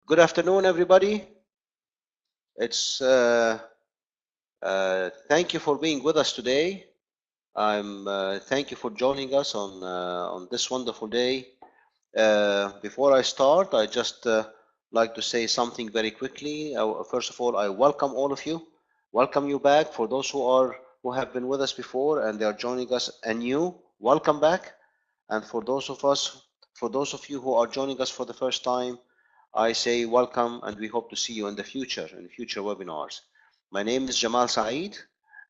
Good afternoon, everybody. It's thank you for being with us today. Thank you for joining us on this wonderful day. Before I start, I just like to say something very quickly. First of all, I welcome all of you. Welcome you back. For those who have been with us before and they are joining us anew, welcome back. And for those of you who are joining us for the first time, I say welcome, and we hope to see you in future webinars. My name is Jamal Saeed,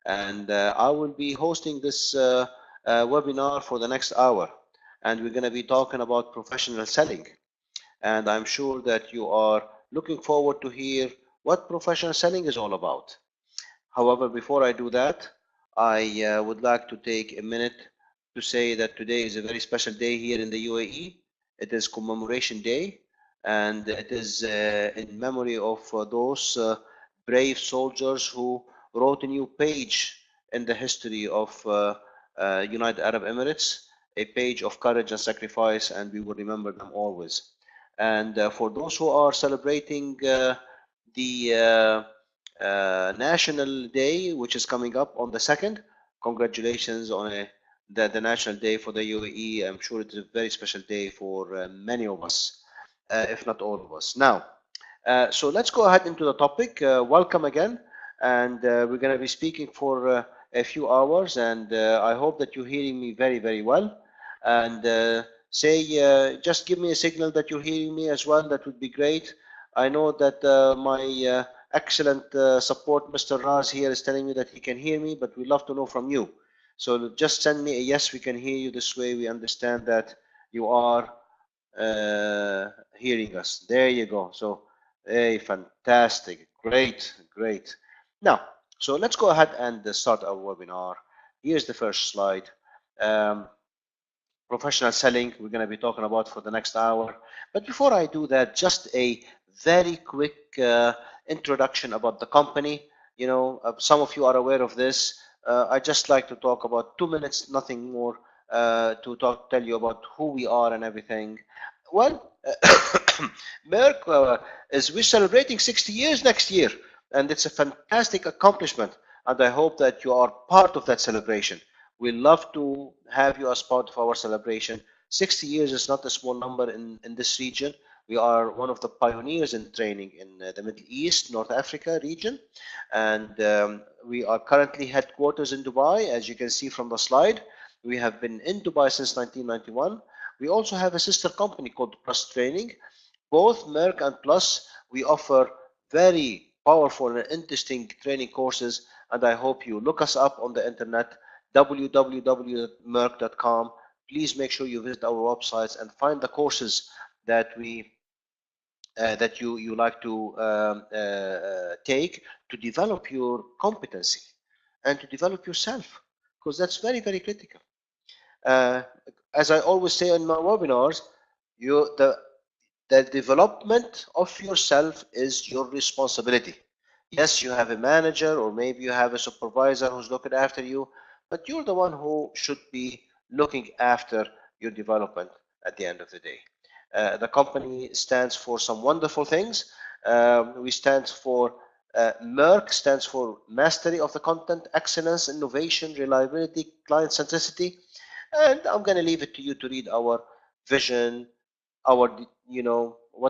and I will be hosting this webinar for the next hour. And we're going to be talking about professional selling. And I'm sure that you are looking forward to hear what professional selling is all about. However, before I do that, I would like to take a minute to say that today is a very special day here in the UAE. It is Commemoration Day, and it is in memory of those brave soldiers who wrote a new page in the history of United Arab Emirates, a page of courage and sacrifice, and we will remember them always. And for those who are celebrating the National Day, which is coming up on the 2nd, congratulations on the National Day for the UAE. I'm sure it's a very special day for many of us, if not all of us. Now, so let's go ahead into the topic. Welcome again, and we're going to be speaking for a few hours, and I hope that you're hearing me very, very well. And just give me a signal that you're hearing me as well. That would be great. I know that my excellent support, Mr. Raz here, is telling me that he can hear me, but we'd love to know from you. So just send me a yes, we can hear you. This way we understand that you are hearing us. There you go. So, hey, fantastic. Great, great. Now, so let's go ahead and start our webinar. Here's the first slide. Professional selling, we're going to be talking about for the next hour. But before I do that, just a very quick introduction about the company. You know, some of you are aware of this. I just like to talk about 2 minutes, nothing more, to tell you about who we are and everything. Well, Meirc we're celebrating 60 years next year, and it's a fantastic accomplishment. And I hope that you are part of that celebration. We love to have you as part of our celebration. 60 years is not a small number in this region. We are one of the pioneers in training in the Middle East, North Africa region. And we are currently headquarters in Dubai, as you can see from the slide. We have been in Dubai since 1991. We also have a sister company called Plus Training. Both Meirc and Plus, we offer very powerful and interesting training courses. And I hope you look us up on the internet, www.meirc.com. Please make sure you visit our websites and find the courses that you like to take to develop your competency and to develop yourself, because that's very, very critical. As I always say in my webinars, the development of yourself is your responsibility. Yes, you have a manager or maybe you have a supervisor who's looking after you, but you're the one who should be looking after your development at the end of the day. The company stands for some wonderful things. We stand for Meirc stands for mastery of the content, excellence, innovation, reliability, client centricity. And I'm going to leave it to you to read our vision, what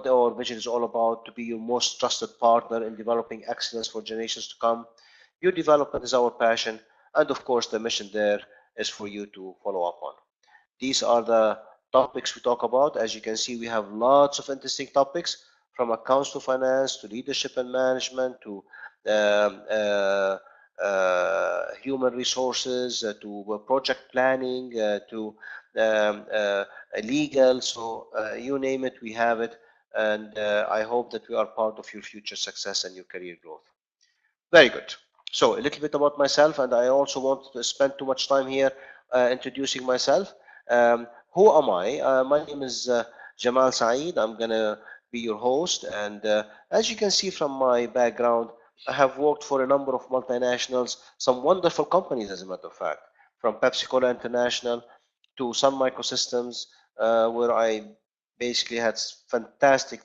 our vision is all about, to be your most trusted partner in developing excellence for generations to come. Your development is our passion. And of course, the mission there is for you to follow up on. These are the topics we talk about. As you can see, we have lots of interesting topics, from accounts to finance, to leadership and management, to human resources, to project planning, to legal. So you name it, we have it. And I hope that we are part of your future success and your career growth. Very good. So a little bit about myself, and I also want to spend too much time here introducing myself. Who am I? My name is Jamal Saeed. I'm going to be your host. And as you can see from my background, I have worked for a number of multinationals, some wonderful companies, as a matter of fact, from Pepsi Cola International to Sun Microsystems, where I basically had fantastic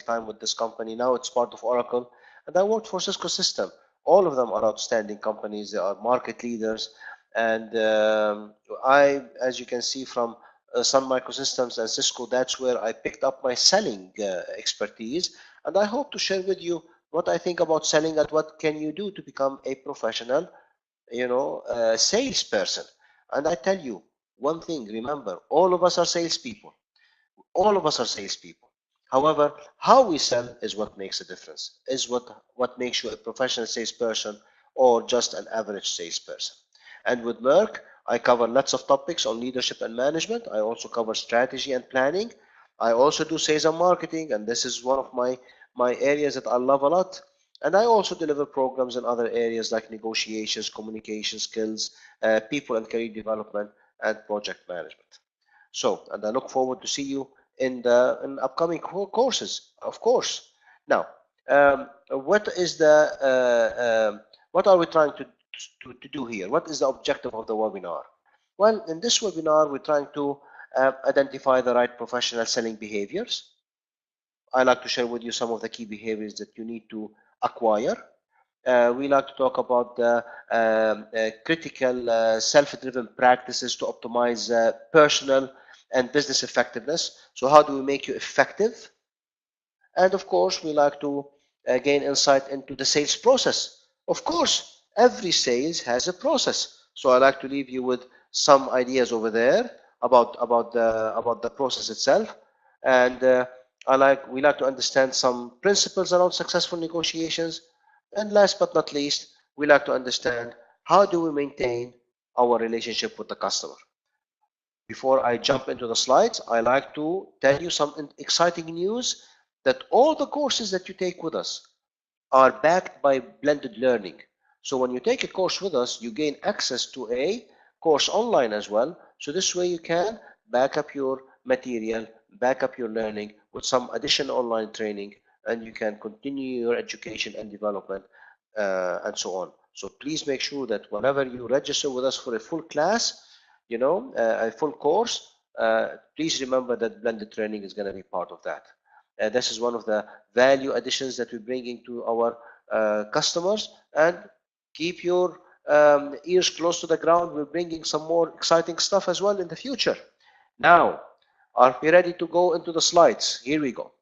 time with this company. Now it's part of Oracle, and I worked for Cisco System. All of them are outstanding companies. They are market leaders, and as you can see from Sun Microsystems and Cisco, that's where I picked up my selling expertise, and I hope to share with you what I think about selling and what can you do to become a professional, salesperson. And I tell you one thing: remember, all of us are salespeople. All of us are salespeople. However, how we sell is what makes a difference, is what makes you a professional salesperson or just an average salesperson. And with Merck, I cover lots of topics on leadership and management. I also cover strategy and planning. I also do sales and marketing, and this is one of my areas that I love a lot. And I also deliver programs in other areas like negotiations, communication skills, people and career development, and project management. So, and I look forward to see you in upcoming courses, of course. Now, what are we trying to do here? What is the objective of the webinar? Well, in this webinar, we're trying to identify the right professional selling behaviors. I like to share with you some of the key behaviors that you need to acquire. We like to talk about the critical self-driven practices to optimize personal and business effectiveness. So how do we make you effective? And of course, we like to gain insight into the sales process. Of course, every sales has a process. So I like to leave you with some ideas over there about the process itself. And we like to understand some principles around successful negotiations. And last but not least, we like to understand how do we maintain our relationship with the customer. Before I jump into the slides, I like to tell you some exciting news that all the courses that you take with us are backed by blended learning. So when you take a course with us, you gain access to a course online as well. So this way you can back up your material, back up your learning with some additional online training, and you can continue your education and development and so on. So please make sure that whenever you register with us for a full class, a full course, please remember that blended training is going to be part of that. This is one of the value additions that we bring into our customers. And keep your ears close to the ground. We're bringing some more exciting stuff as well in the future. Now, are we ready to go into the slides? Here we go.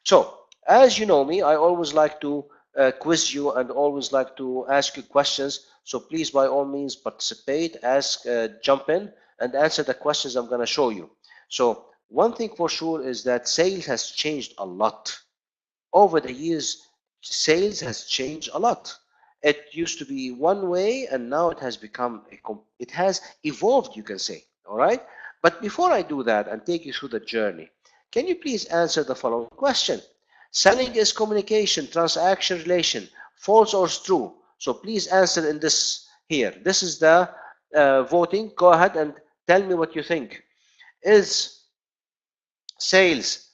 So, as you know me, I always like to quiz you and always like to ask you questions. So please, by all means, participate, ask, jump in, and answer the questions I'm going to show you. So one thing for sure is that sales has changed a lot. Over the years, sales has changed a lot. It used to be one way, and now it has become, it has evolved, you can say, all right? But before I do that and take you through the journey, can you please answer the following question? Selling is communication, transaction, relation, false or true? So please answer in this here. This is the voting. Go ahead and tell me what you think. Is sales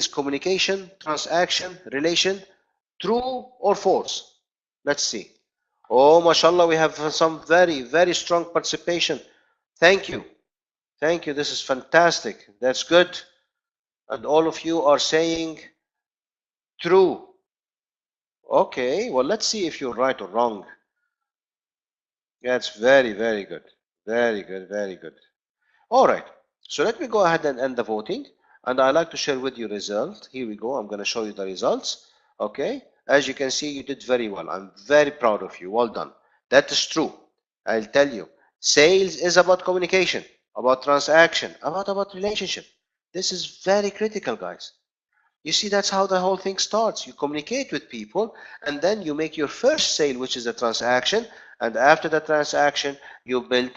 communication, transaction, relation, true or false? Let's see. Oh, mashallah, we have some very strong participation. Thank you. Thank you. This is fantastic. That's good. And all of you are saying true. Okay, well, let's see if you're right or wrong. That's very good. Very good. All right. So let me go ahead and end the voting. And I like to share with you result. Here we go. I'm going to show you the results. Okay. As you can see, you did very well. I'm very proud of you. Well done. That is true. I'll tell you. Sales is about communication, about transaction, about relationship. This is very critical, guys. You see, that's how the whole thing starts. You communicate with people, and then you make your first sale, which is a transaction. And after the transaction, you build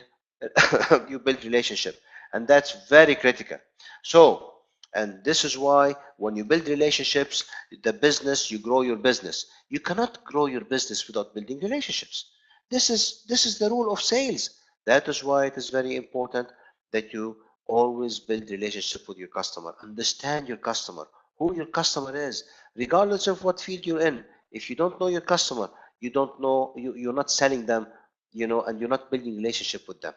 you build relationship, and that's very critical. So, and this is why when you build relationships, the business, you grow your business. You cannot grow your business without building relationships. This is the rule of sales. That is why it is very important that you always build relationship with your customer. Understand your customer, who your customer is, regardless of what field you're in. If you don't know your customer, you don't know, you're not selling them, and you're not building relationship with them.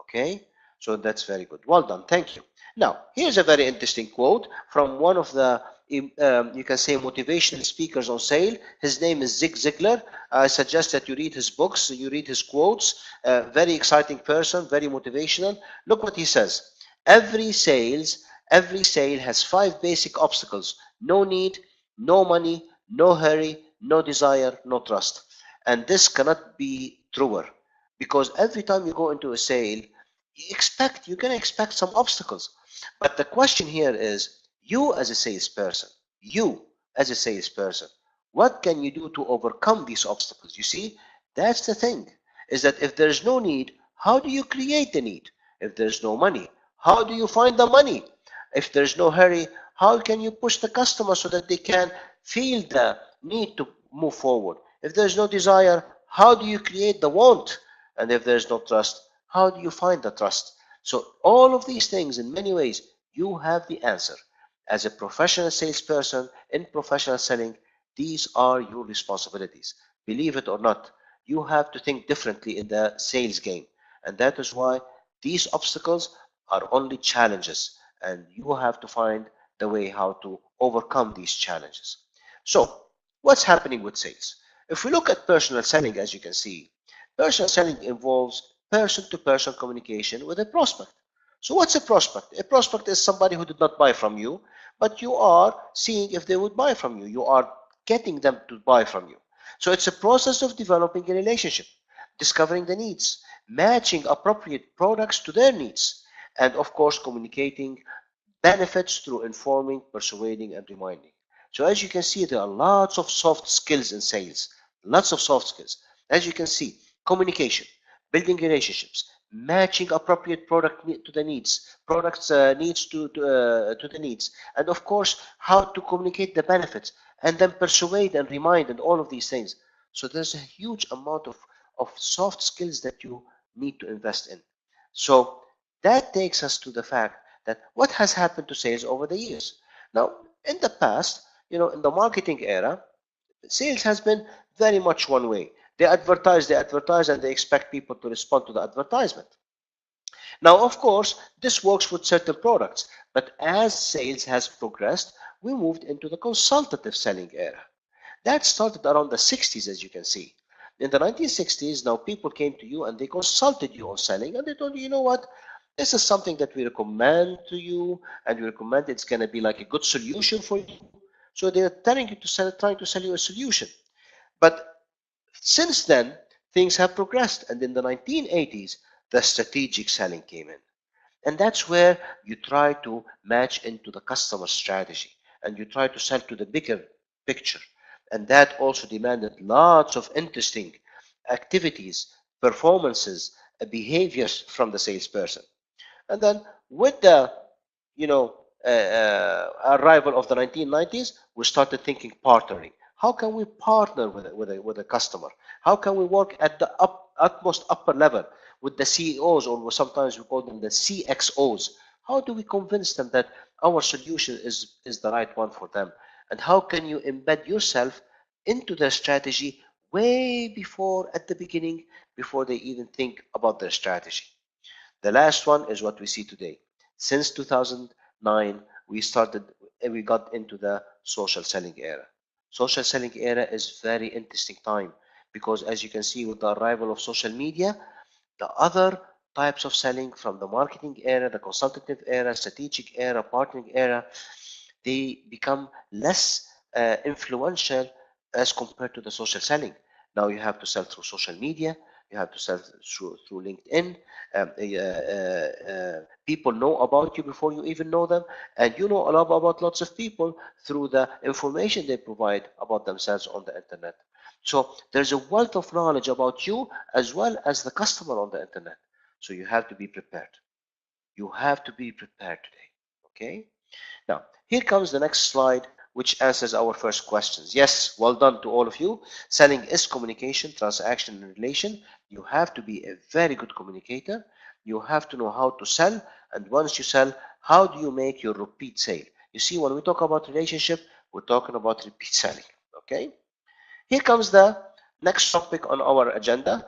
Okay, so that's very good. Well done. Thank you. Now, here's a very interesting quote from one of the you can say motivational speakers on sale. His name is Zig Ziglar. I suggest that you read his books, you read his quotes. Very exciting person, very motivational. Look what he says. Every sales, every sale has 5 basic obstacles: no need, no money, no hurry, no desire, no trust. And this cannot be truer, because every time you go into a sale, you're going to expect some obstacles. But the question here is, you as a salesperson, you as a salesperson, what can you do to overcome these obstacles? You see, that's the thing, is that if there's no need, how do you create the need? If there's no money, how do you find the money? If there's no hurry, how can you push the customer so that they can feel the need to move forward? If there's no desire, how do you create the want? And if there's no trust, how do you find the trust? So all of these things, in many ways, you have the answer. As a professional salesperson in professional selling, these are your responsibilities. Believe it or not, you have to think differently in the sales game. And that is why these obstacles are only challenges, and you have to find the way how to overcome these challenges. So what's happening with sales? If we look at personal selling, as you can see, personal selling involves person-to-person communication with a prospect. So what's a prospect? A prospect is somebody who did not buy from you, but you are seeing if they would buy from you. You are getting them to buy from you. So it's a process of developing a relationship, discovering the needs, matching appropriate products to their needs, and of course communicating benefits through informing, persuading, and reminding. So as you can see, there are lots of soft skills in sales, lots of soft skills. As you can see, communication, building relationships, matching appropriate product to the needs, products needs to the needs, and of course, how to communicate the benefits, and then persuade and remind, and all of these things. So there's a huge amount of soft skills that you need to invest in. So that takes us to the fact that what has happened to sales over the years. Now, in the past, in the marketing era, sales has been very much one way. They advertise, and they expect people to respond to the advertisement. Now, of course, this works with certain products, but as sales has progressed, we moved into the consultative selling era. That started around the 60s, as you can see. In the 1960s, now people came to you and they consulted you on selling, and they told you, you know what, this is something that we recommend to you, and we recommend it's going to be like a good solution for you. So they're telling you to sell, trying to sell you a solution. But since then, things have progressed, and in the 1980s, the strategic selling came in. And that's where you try to match into the customer strategy, and you try to sell to the bigger picture. And that also demanded lots of interesting activities, performances, behaviors from the salesperson. And then with the you know arrival of the 1990s, we started thinking partnering. How can we partner with a customer? How can we work at the utmost upper level with the CEOs, or sometimes we call them the CXOs? How do we convince them that our solution is the right one for them? And how can you embed yourself into their strategy way before, at the beginning, before they even think about their strategy? The last one is what we see today. Since 2009, we got into the social selling era. Social selling era is very interesting time, because as you can see, with the arrival of social media, the other types of selling, from the marketing era, the consultative era, strategic era, partnering era, they become less influential as compared to the social selling. Now you have to sell through social media, you have to sell through LinkedIn. People know about you before you even know them, and you know a lot about lots of people through the information they provide about themselves on the internet. So there's a wealth of knowledge about you as well as the customer on the internet. So you have to be prepared. You have to be prepared today. Okay? Now, here comes the next slide, which answers our first questions. Yes, well done to all of you. Selling is communication, transaction, and relation. You have to be a very good communicator. You have to know how to sell. And once you sell, how do you make your repeat sale? You see, when we talk about relationship, we're talking about repeat selling. Okay? Here comes the next topic on our agenda,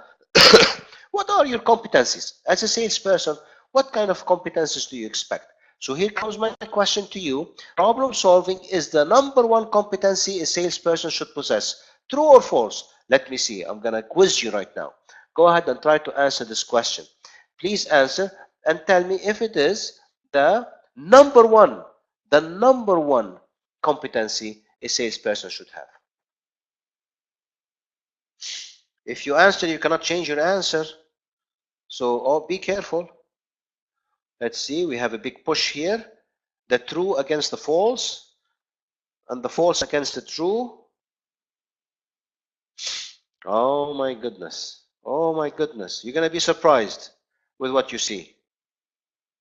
What are your competencies? As a salesperson, what kind of competencies do you expect? So here comes my question to you. Problem solving is the number one competency a salesperson should possess. True or false? Let me see. I'm going to quiz you right now. Go ahead and try to answer this question. Please answer and tell me if it is the number one competency a salesperson should have. If you answer, you cannot change your answer. So be careful. Let's see, we have a big push here. The true against the false, and the false against the true. Oh my goodness. Oh my goodness. You're going to be surprised with what you see.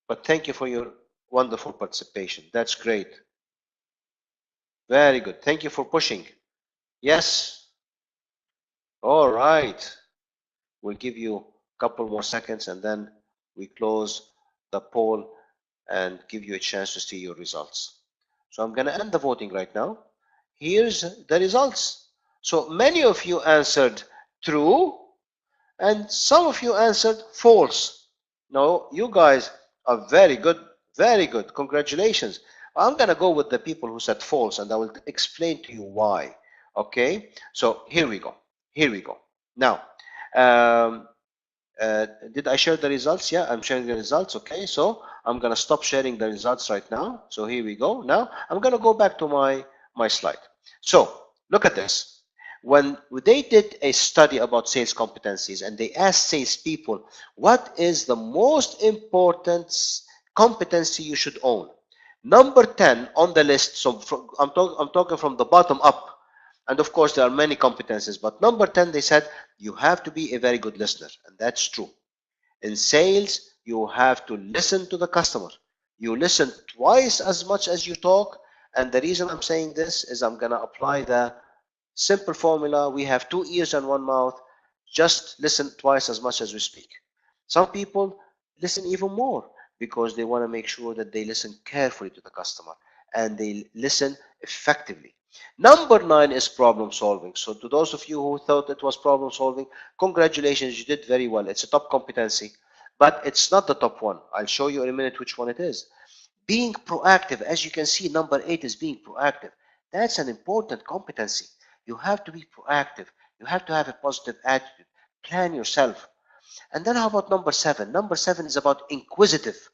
But thank you for your wonderful participation. That's great. Very good. Thank you for pushing. Yes. All right. We'll give you a couple more seconds and then we close the poll and give you a chance to see your results. So I'm going to end the voting right now. Here's the results. So many of you answered true and some of you answered false. No, you guys are very good, very good. Congratulations. I'm going to go with the people who said false and I will explain to you why. Okay, so here we go. Here we go. Now, did I share the results? Yeah, I'm sharing the results. Okay, so I'm going to stop sharing the results right now. So here we go. Now, I'm going to go back to my slide. So look at this. When they did a study about sales competencies and they asked salespeople, what is the most important competency you should own? Number 10 on the list, so I'm talking from the bottom up. And of course, there are many competencies, but number 10, they said, you have to be a very good listener. And that's true. In sales, you have to listen to the customer. You listen twice as much as you talk. And the reason I'm saying this is I'm going to apply the simple formula. We have 2 ears and 1 mouth. Just listen twice as much as we speak. Some people listen even more because they want to make sure that they listen carefully to the customer and they listen effectively. Number 9 is problem solving. So to those of you who thought it was problem solving, congratulations, you did very well. It's a top competency, but it's not the top one. I'll show you in a minute which one it is. Being proactive, as you can see, number 8 is being proactive. That's an important competency. You have to be proactive. You have to have a positive attitude. Plan yourself. And then how about number 7? Number 7 is about inquisitive.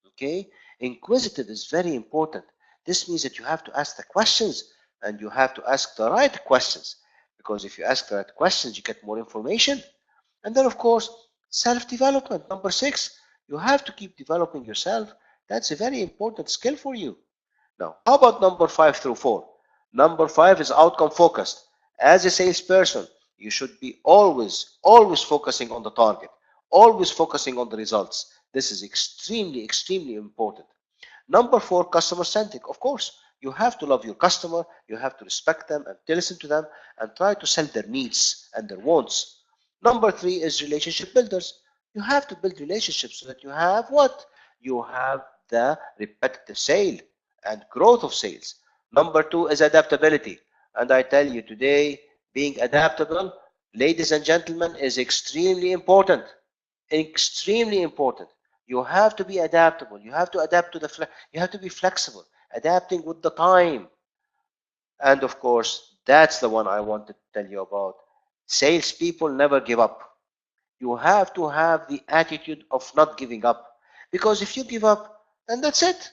Okay? Inquisitive is very important. This means that you have to ask the questions and you have to ask the right questions. Because if you ask the right questions, you get more information. And then, of course, self-development. Number 6, you have to keep developing yourself. That's a very important skill for you. Now, how about number 5 through 4? Number 5 is outcome focused. As a salesperson, you should be always focusing on the target, always focusing on the results. This is extremely important. Number 4, customer centric. Of course, you have to love your customer, you have to respect them and listen to them and try to sell their needs and their wants. Number 3 is relationship builders. You have to build relationships so that you have what? You have the repetitive sale and growth of sales. Number 2 is adaptability. And I tell you today, being adaptable, ladies and gentlemen, is extremely important. Extremely important. You have to be adaptable. You have to adapt to you have to be flexible, adapting with the time. And of course, that's the one I want to tell you about. Salespeople never give up. You have to have the attitude of not giving up. Because if you give up, then that's it.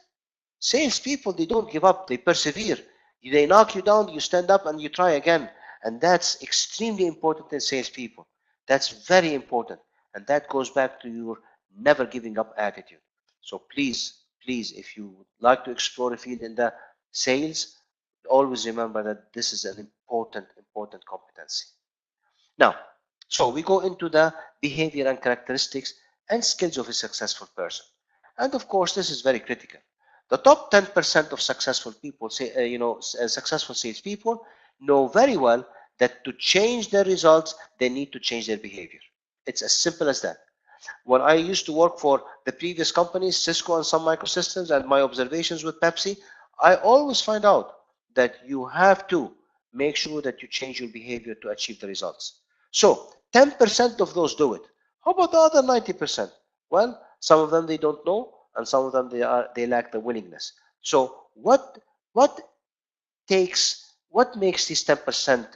Salespeople, they don't give up, they persevere. They knock you down, you stand up and you try again. And that's extremely important in salespeople. That's very important. And that goes back to your never giving up attitude. So please, if you would like to explore a field in the sales, always remember that this is an important competency. Now, so we go into the behavior and characteristics and skills of a successful person. And of course, this is very critical. The top 10% of successful people, successful salespeople, know very well that to change their results, they need to change their behavior. It's as simple as that. When I used to work for the previous companies, Cisco and Sun Microsystems, and my observations with Pepsi, I always find out that you have to make sure that you change your behavior to achieve the results. So 10% of those do it. How about the other 90%? Well, some of them they don't know, and some of them they lack the willingness. So what what makes these 10%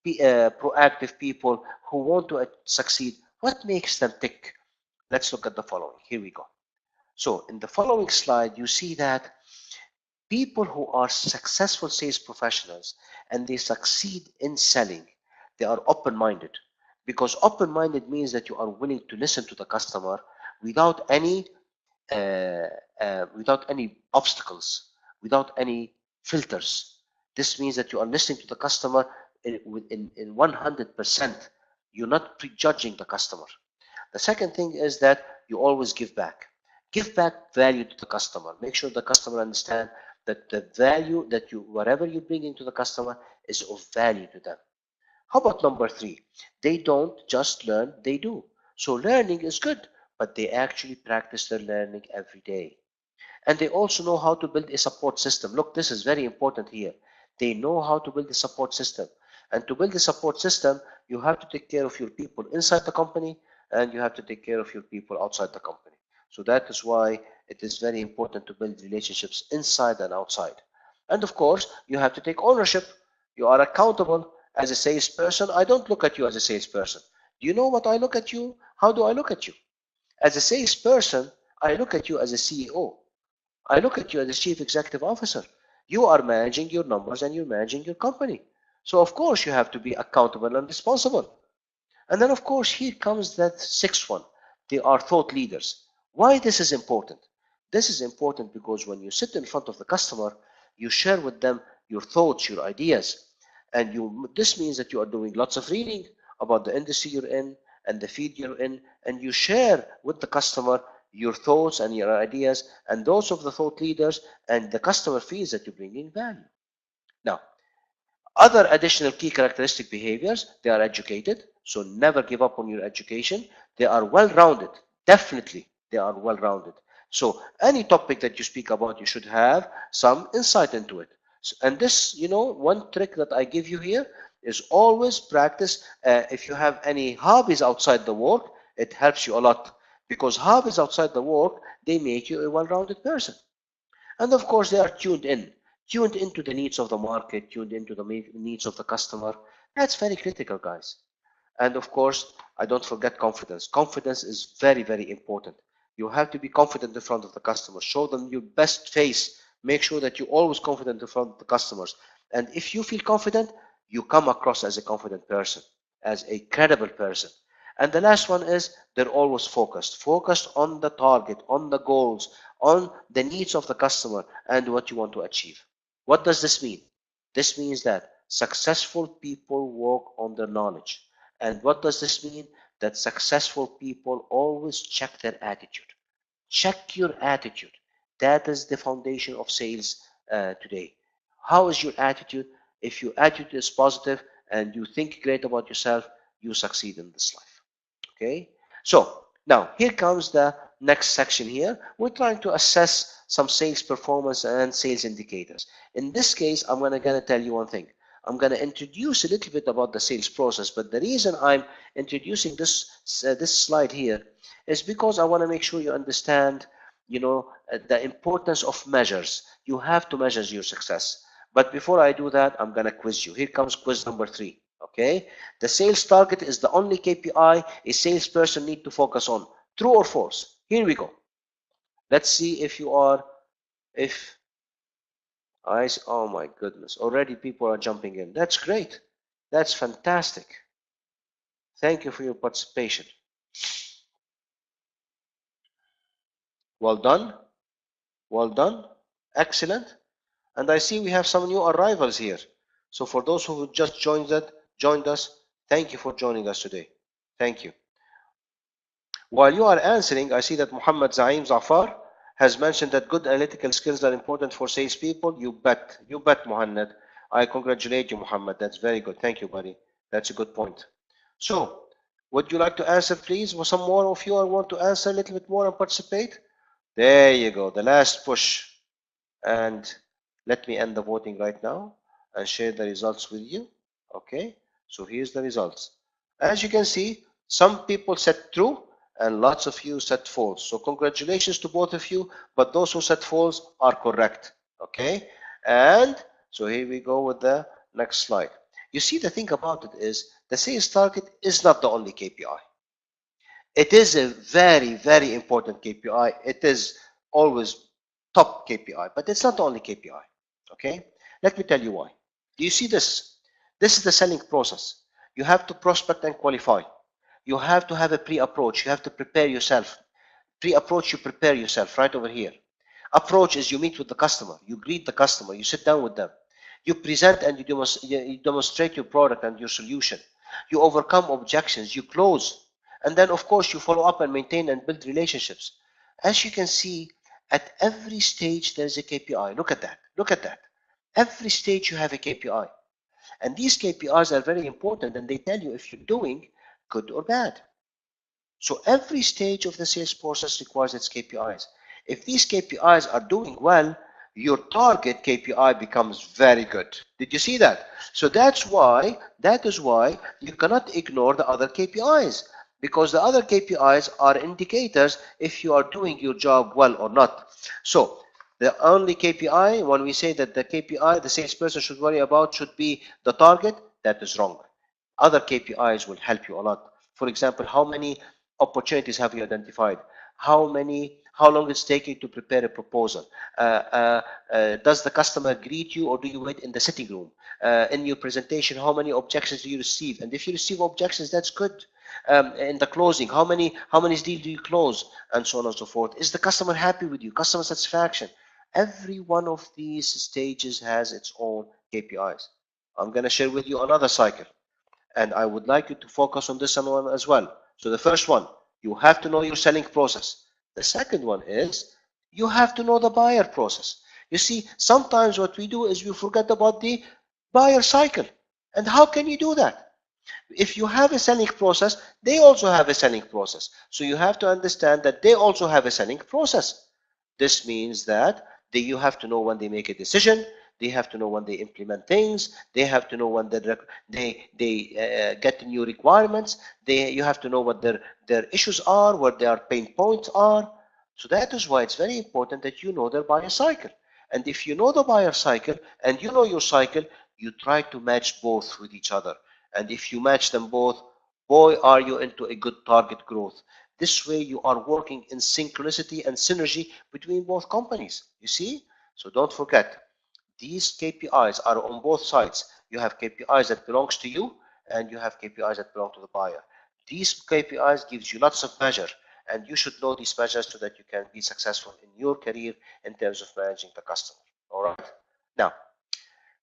proactive people who want to succeed? What makes them tick? Let's look at the following. Here we go. So in the following slide, you see that people who are successful sales professionals and they succeed in selling, they are open-minded, because open-minded means that you are willing to listen to the customer without any without any obstacles, without any filters. This means that you are listening to the customer in 100%. You're not prejudging the customer. The second thing is that you always give back. Give back value to the customer. Make sure the customer understand that the value that whatever you bring into the customer is of value to them. How about number three? They don't just learn, they do. So learning is good, but they actually practice their learning every day. And they also know how to build a support system. Look, this is very important here. They know how to build a support system. And to build a support system, you have to take care of your people inside the company, and you have to take care of your people outside the company. So that is why it is very important to build relationships inside and outside. And of course, you have to take ownership. You are accountable. As a salesperson, I don't look at you as a salesperson. Do you know what I look at you? How do I look at you? As a salesperson, I look at you as a CEO. I look at you as a chief executive officer. You are managing your numbers and you're managing your company. So of course you have to be accountable and responsible. And then of course here comes that sixth one. They are thought leaders. Why this is important? This is important because when you sit in front of the customer, you share with them your thoughts, your ideas. And this means that you are doing lots of reading about the industry you're in and the field you're in, and you share with the customer your thoughts and your ideas and those of the thought leaders, and the customer feels that you're bringing value. Now, other additional key characteristic behaviors, they are educated, so never give up on your education. They are well-rounded, definitely they are well-rounded. So any topic that you speak about, you should have some insight into it. And this, one trick that I give you here is always practice. If you have any hobbies outside the work, it helps you a lot, because hobbies outside the work, they make you a well-rounded person. And of course, they are tuned into the needs of the market, tuned into the needs of the customer. That's very critical, guys. And of course, I don't forget confidence. Confidence is very, very important. You have to be confident in front of the customer. Show them your best face. Make sure that you're always confident in front of the customers. And if you feel confident, you come across as a confident person, as a credible person. And the last one is they're always focused on the target, on the goals, on the needs of the customer and what you want to achieve. What does this mean? This means that successful people work on their knowledge. And what does this mean? That successful people always check their attitude. Check your attitude. That is the foundation of sales today. How is your attitude? If your attitude is positive and you think great about yourself, you succeed in this life. Okay, so now here comes the next section here. We're trying to assess some sales performance and sales indicators. In this case, I'm gonna tell you one thing. I'm gonna introduce a little bit about the sales process, but the reason I'm introducing this slide here is because I want to make sure you understand, the importance of measures. You have to measure your success. But before I do that, I'm gonna quiz you. Here comes quiz number 3. Okay, the sales target is the only KPI a salesperson need to focus on. True or false? Here we go. Let's see if you are, if I, oh my goodness, already people are jumping in. That's great. That's fantastic. Thank you for your participation. Well done. Well done. Excellent. And I see we have some new arrivals here. So for those who just joined us, thank you for joining us today. Thank you. While you are answering, I see that Muhammad Zaim Zafar has mentioned that good analytical skills are important for salespeople. You bet, Muhammad. I congratulate you, Muhammad. That's very good. Thank you, buddy. That's a good point. So, would you like to answer, please? Or some more of you want to answer a little bit more and participate? There you go. The last push. And let me end the voting right now and share the results with you. Okay. So here's the results. As you can see, some people said true and lots of you said false. So congratulations to both of you, but those who said false are correct. Okay, and so here we go with the next slide. You see, the thing about it is the sales target is not the only KPI. It is a very, very important KPI. It is always top KPI, but it's not the only KPI. Okay, let me tell you why. Do you see this? This is the selling process. You have to prospect and qualify. You have to have a pre-approach. You have to prepare yourself. Pre-approach, you prepare yourself right over here. Approach is you meet with the customer, you greet the customer, you sit down with them, you present and you demonstrate your product and your solution. You overcome objections, you close, and then of course you follow up and maintain and build relationships. As you can see, at every stage there is a KPI. Look at that. Look at that. Every stage you have a KPI. And these KPIs are very important, and they tell you if you're doing good or bad. So every stage of the sales process requires its KPIs. If these KPIs are doing well, your target KPI becomes very good. Did you see that? So that is why you cannot ignore the other KPIs, because the other KPIs are indicators if you are doing your job well or not. So the only KPI, when we say that the KPI the salesperson should worry about should be the target, that is wrong. Other KPIs will help you a lot. For example, how many opportunities have you identified? How long it's taking to prepare a proposal? Does the customer greet you or do you wait in the sitting room? In your presentation, how many objections do you receive? And if you receive objections, that's good. In the closing, how many deals do you close? And so on and so forth. Is the customer happy with you? Customer satisfaction. Every one of these stages has its own KPIs. I'm going to share with you another cycle, and I would like you to focus on this one as well. So the first one, you have to know your selling process. The second one is you have to know the buyer process. You see, sometimes what we do is we forget about the buyer cycle. And how can you do that? If you have a selling process, they also have a selling process. So you have to understand that they also have a selling process. This means that you have to know when they make a decision, they have to know when they implement things, they have to know when they get new requirements, you have to know what their issues are, what their pain points are. So that is why it's very important that you know their buyer cycle. And if you know the buyer cycle and you know your cycle, you try to match both with each other. And if you match them both, boy, are you into a good target growth. This way you are working in synchronicity and synergy between both companies. You see? So don't forget, these KPIs are on both sides. You have KPIs that belongs to you and you have KPIs that belong to the buyer. These KPIs gives you lots of measure, and you should know these measures so that you can be successful in your career in terms of managing the customer. All right. Now,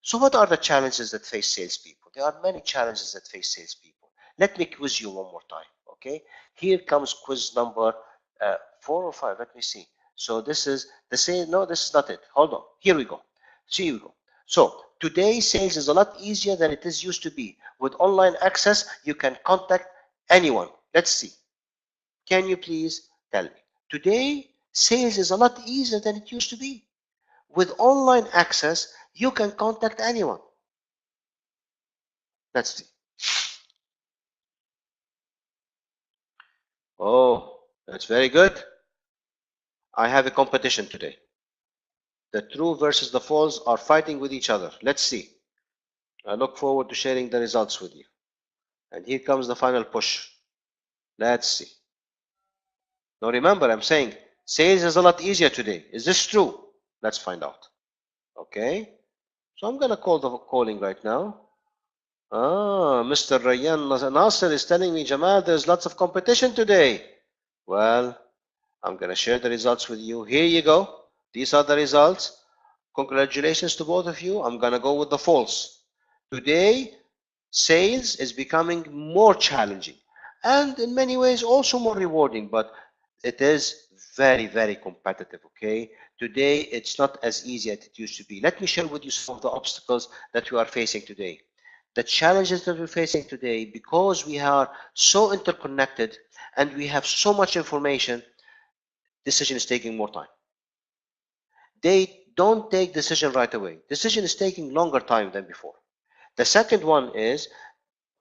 so what are the challenges that face salespeople? There are many challenges that face salespeople. Let me quiz you one more time. Okay. Here comes quiz number 4 or 5. Let me see. So this is the same. No, this is not it. Hold on. Here we go. Here we go. So today sales is a lot easier than it is used to be. With online access, you can contact anyone. Let's see. Can you please tell me? Today, sales is a lot easier than it used to be. With online access, you can contact anyone. Let's see. Oh, that's very good. I have a competition today. The true versus the false are fighting with each other. Let's see. I look forward to sharing the results with you. And here comes the final push. Let's see. Now remember, I'm saying sales is a lot easier today. Is this true? Let's find out. Okay. So I'm gonna call the calling right now. Mr. Rayyan Nasser is telling me, Jamal, there's lots of competition today. Well, I'm gonna share the results with you. Here you go. These are the results. Congratulations to both of you. I'm gonna go with the false. Today, sales is becoming more challenging and in many ways also more rewarding, but it is very, very competitive. Okay, today it's not as easy as it used to be. Let me share with you some of the obstacles that we are facing today. The challenges that we're facing today, because we are so interconnected and we have so much information, decision is taking more time. They don't take decision right away. Decision is taking longer time than before. The second one is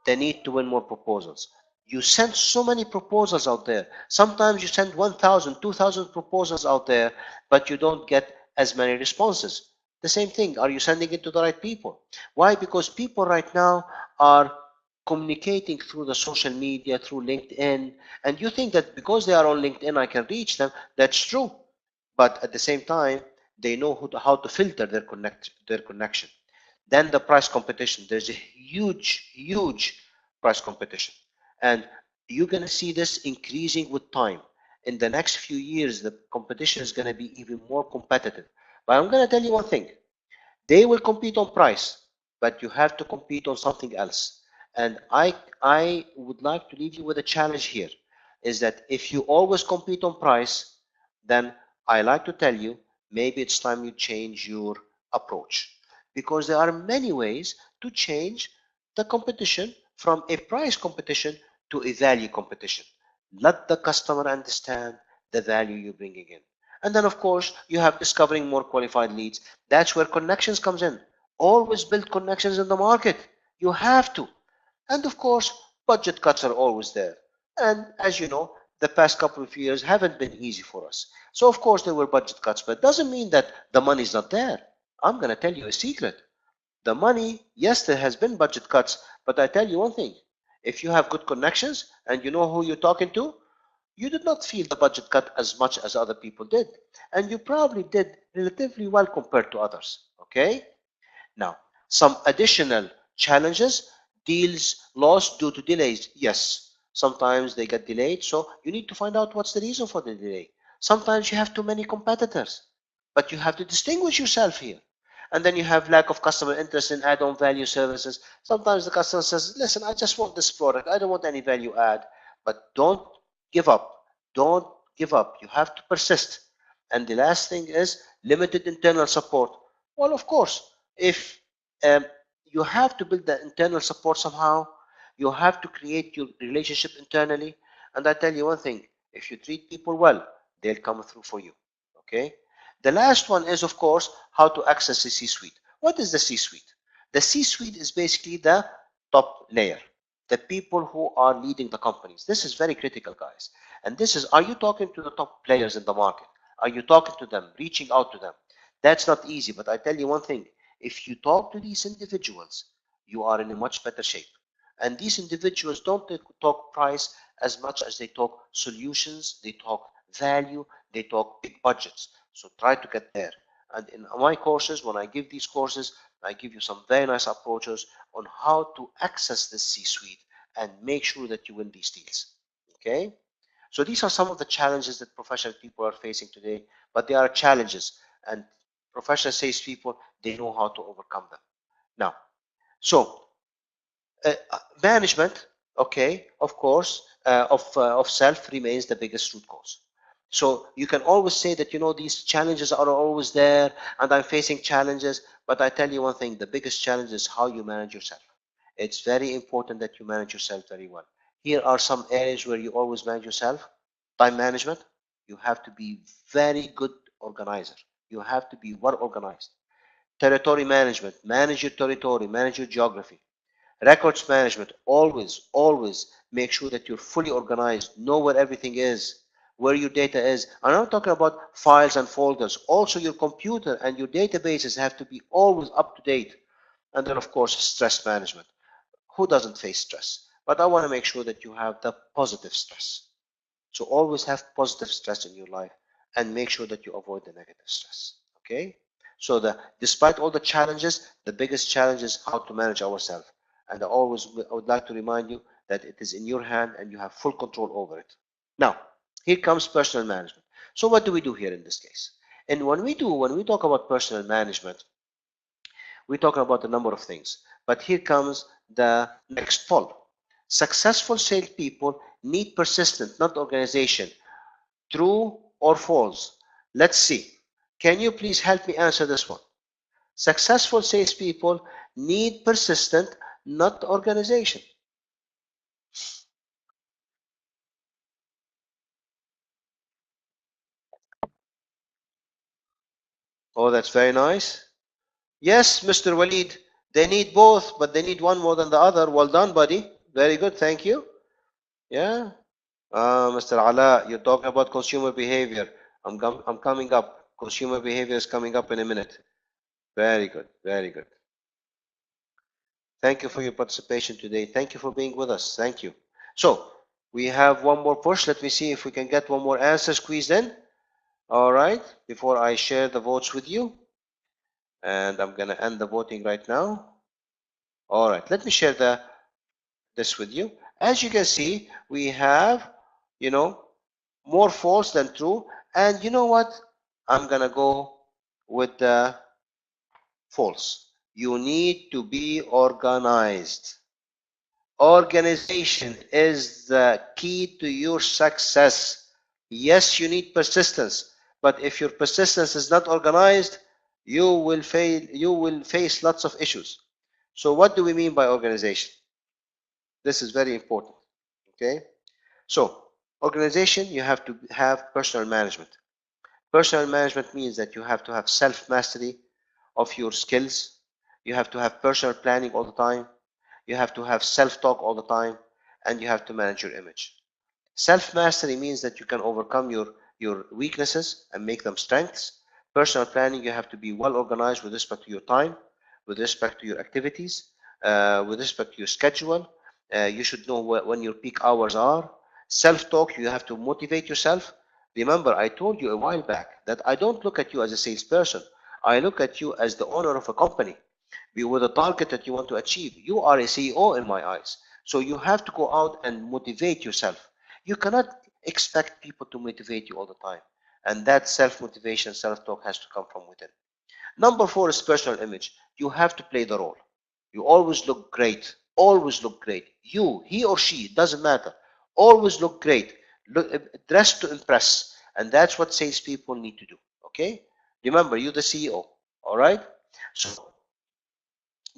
the need to win more proposals. You send so many proposals out there. Sometimes you send 1,000, 2,000 proposals out there, but you don't get as many responses. The same thing, are you sending it to the right people? Why? Because people right now are communicating through the social media, through LinkedIn, and you think that because they are on LinkedIn, I can reach them. That's true. But at the same time, they know how to filter their connection. Then the price competition. There's a huge price competition. And you're going to see this increasing with time. In the next few years, the competition is going to be even more competitive. But I'm going to tell you one thing. They will compete on price, but you have to compete on something else. And I would like to leave you with a challenge here, is that if you always compete on price, then I like to tell you, maybe it's time you change your approach. Because there are many ways to change the competition from a price competition to a value competition. Let the customer understand the value you're bringing in. And then, of course, you have discovering more qualified leads. That's where connections comes in. Always build connections in the market. You have to. And of course, budget cuts are always there. And as you know, the past couple of years haven't been easy for us. So of course there were budget cuts, but it doesn't mean that the money is not there. I'm going to tell you a secret. The money, yes, there has been budget cuts, but I tell you one thing. If you have good connections and you know who you're talking to, you did not feel the budget cut as much as other people did. And you probably did relatively well compared to others. Okay? Now, some additional challenges, deals lost due to delays. Yes, sometimes they get delayed, so you need to find out what's the reason for the delay. Sometimes you have too many competitors, but you have to distinguish yourself here. And then you have lack of customer interest in add-on value services. Sometimes the customer says, listen, I just want this product. I don't want any value add. But don't give up. Don't give up. You have to persist. And the last thing is limited internal support. Well, of course, if um, you have to build the internal support somehow, you have to create your relationship internally. And I tell you one thing, if you treat people well, they'll come through for you. Okay? The last one is, of course, how to access the C-suite. What is the C-suite? The C-suite is basically the top layer, the people who are leading the companies. This is very critical, guys. And this is, are you talking to the top players in the market? Are you talking to them, reaching out to them? That's not easy, but I tell you one thing. If you talk to these individuals, you are in a much better shape. And these individuals don't talk price as much as they talk solutions, they talk value, they talk big budgets. So try to get there. And in my courses, when I give these courses, I give you some very nice approaches on how to access this C-suite and make sure that you win these deals. Okay? So these are some of the challenges that professional people are facing today, but they are challenges, and professional salespeople, they know how to overcome them. Now, so management, okay, of course, of self remains the biggest root cause. So you can always say that, you know, these challenges are always there and I'm facing challenges, but I tell you one thing, the biggest challenge is how you manage yourself. It's very important that you manage yourself very well. Here are some areas where you always manage yourself. Time management, you have to be very good organizer. You have to be well organized. Territory management, manage your territory, manage your geography. Records management, always make sure that you're fully organized, know where everything is, where your data is. I'm not talking about files and folders. Also, your computer and your databases have to be always up to date. And then, of course, stress management. Who doesn't face stress? But I want to make sure that you have the positive stress. So always have positive stress in your life and make sure that you avoid the negative stress. Okay? So despite all the challenges, the biggest challenge is how to manage ourselves. And I would like to remind you that it is in your hand and you have full control over it. Now, here comes personal management. So what do we do here in this case? And when we talk about personal management, we're talking about a number of things. But here comes the next poll. Successful salespeople need persistence, not organization. True or false? Let's see. Can you please help me answer this one? Successful salespeople need persistent, not organization. Oh, that's very nice. Yes, Mr. Walid, they need both, but they need one more than the other. Well done, buddy. Very good, thank you. Yeah. Mr. Ala, you're talking about consumer behavior. I'm coming up. Consumer behavior is coming up in a minute. Very good. Very good. Thank you for your participation today. Thank you for being with us. Thank you. So we have one more push. Let me see if we can get one more answer squeezed in. All right. Before I share the votes with you, and I'm gonna end the voting right now. All right. Let me share this with you. As you can see, we have, you know, more false than true. And you know what? I'm gonna go with the false. You need to be organized. Organization is the key to your success. Yes, you need persistence, but if your persistence is not organized, you will fail. You will face lots of issues. So what do we mean by organization? This is very important. Okay. So organization, you have to have personal management. Personal management means that you have to have self-mastery of your skills. You have to have personal planning all the time. You have to have self-talk all the time, and you have to manage your image. Self-mastery means that you can overcome your weaknesses and make them strengths. Personal planning, you have to be well organized with respect to your time, with respect to your activities, with respect to your schedule. You should know when your peak hours are. Self-talk, you have to motivate yourself. Remember, I told you a while back that I don't look at you as a salesperson. I look at you as the owner of a company with a target that you want to achieve. You are a CEO in my eyes. So you have to go out and motivate yourself. You cannot expect people to motivate you all the time. And that self-motivation, self-talk has to come from within. Number four is personal image. You have to play the role. You always look great. Always look great. You, he or she, it doesn't matter. Always look great. Look, dress to impress. And that's what salespeople need to do. Okay? Remember, you're the CEO. All right? So